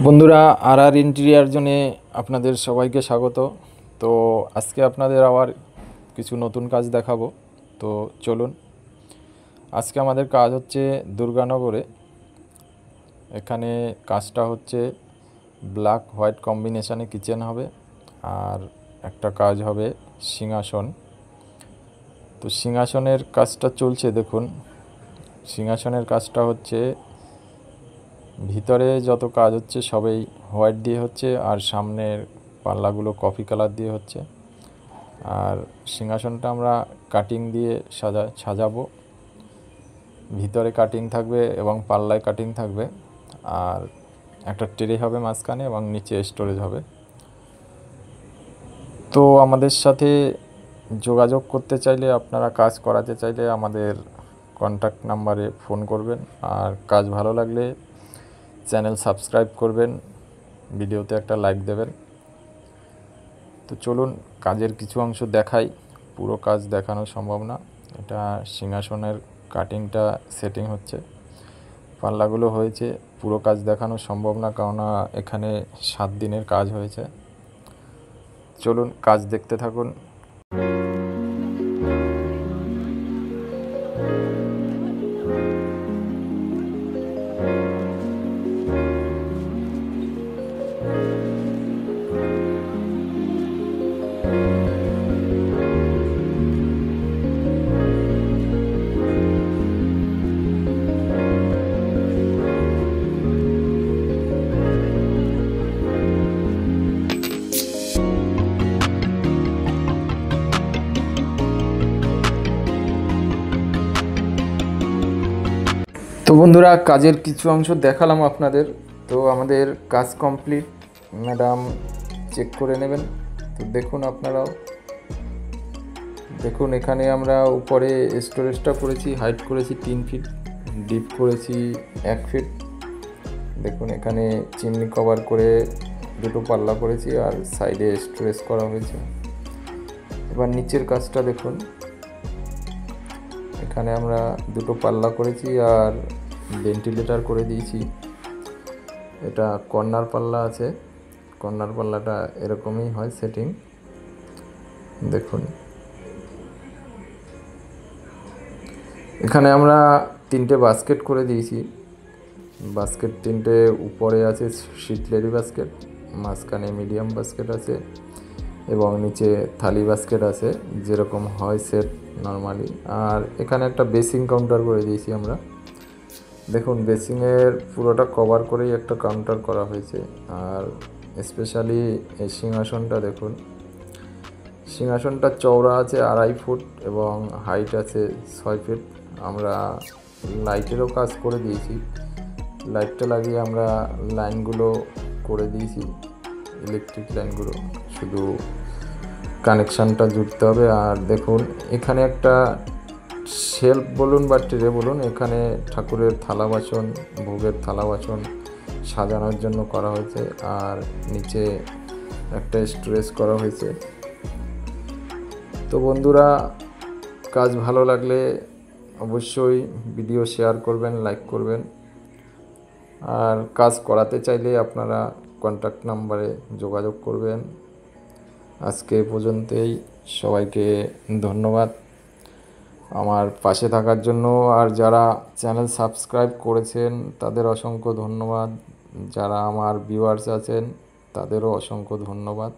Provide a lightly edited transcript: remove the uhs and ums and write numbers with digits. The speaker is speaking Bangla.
বন্ধুরা, আর ইন্টেরিয়ার জোনে আপনাদের সবাইকে স্বাগত। তো আজকে আপনাদের আবার কিছু নতুন কাজ দেখাবো। তো চলুন। আজকে আমাদের কাজ হচ্ছে দুর্গানগরে। এখানে কাজটা হচ্ছে ব্ল্যাক হোয়াইট কম্বিনেশানে কিচেন হবে, আর একটা কাজ হবে সিংহাসন। তো সিংহাসনের কাজটা চলছে, দেখুন। সিংহাসনের কাজটা হচ্ছে ভিতরে যত কাজ হচ্ছে সবই হোয়াইট দিয়ে হচ্ছে, আর সামনের পাল্লাগুলো কফি কালার দিয়ে হচ্ছে। আর সিংহাসনটা আমরা কাটিং দিয়ে সাজাবো। ভিতরে কাটিং থাকবে এবং পাল্লায় কাটিং থাকবে, আর একটা ট্রে হবে মাঝখানে এবং নিচে স্টোরেজ হবে। তো আমাদের সাথে যোগাযোগ করতে চাইলে, আপনারা কাজ করাতে চাইলে আমাদের কন্ট্যাক্ট নাম্বারে ফোন করবেন। আর কাজ ভালো লাগলে চ্যানেল সাবস্ক্রাইব করবেন, ভিডিওতে একটা লাইক দেবেন। তো চলুন কাজের কিছু অংশ দেখাই। পুরো কাজ দেখানো সম্ভব না। এটা সিংহাসনের কাটিংটা সেটিং হচ্ছে, পাল্লাগুলো হয়েছে। পুরো কাজ দেখানো সম্ভব না, কেননা এখানে 7 দিনের কাজ হয়েছে। চলুন কাজ দেখতে থাকুন। তো বন্ধুরা, কাজের কিছু অংশ দেখালাম আপনাদের। তো আমাদের কাজ কমপ্লিট, ম্যাডাম চেক করে নেবেন। তো দেখুন, আপনারাও দেখুন। এখানে আমরা উপরে স্টোরেজটা করেছি, হাইট করেছি 3 ফিট, ডিপ করেছি 1 ফিট। দেখুন এখানে চিমনি কভার করে দুটো পাল্লা করেছি, আর সাইডে স্টোরেজ করা হয়েছে। এবার নিচের কাজটা দেখুন। এখানে আমরা দুটো পাল্লা করেছি আর ভেন্টিলেটর করে দিয়েছি। এটা কর্নার পাল্লা আছে, কর্নার পাল্লাটা এরকমই হয় সেটিং, দেখুন। এখানে আমরা 3টে বাস্কেট করে দিয়েছি। বাস্কেট 3টে উপরে আছে শীতলেরি বাস্কেট, মাঝখানে মিডিয়াম বাস্কেট আছে এবং নিচে থালি বাস্কেট আছে, যেরকম হয় সেট নর্মালি। আর এখানে একটা বেসিং কাউন্টার করে দিয়েছি আমরা। দেখুন বেসিংয়ের পুরোটা কভার করেই একটা কাউন্টার করা হয়েছে। আর স্পেশালি এই সিংহাসনটা দেখুন। সিংহাসনটা চওড়া আছে 2.5 ফুট এবং হাইট আছে 6 ফিট। আমরা লাইটেরও কাজ করে দিয়েছি। লাইটটা লাগিয়ে আমরা লাইনগুলো করে দিয়েছি, ইলেকট্রিক লাইনগুলো, শুধু কানেকশানটা জুড়তে হবে। আর দেখুন এখানে একটা শেলফ বলুন বা ট্রে বলুন, এখানে ঠাকুরের থালা বাসন, ভোগের থালা বাসন সাজানোর জন্য করা হয়েছে। আর নিচে একটা স্টোরেজ করা হয়েছে। তো বন্ধুরা, কাজ ভালো লাগলে অবশ্যই ভিডিও শেয়ার করবেন, লাইক করবেন। আর কাজ করাতে চাইলে আপনারা কন্ট্যাক্ট নাম্বারে যোগাযোগ করবেন। আজকে পর্যন্তই, সবাইকে ধন্যবাদ আমার পাশে থাকার জন্য। আর যারা চ্যানেল সাবস্ক্রাইব করেছেন তাদের অসংখ্য ধন্যবাদ। যারা আমার ভিউয়ার্স আছেন তাদেরও অসংখ্য ধন্যবাদ।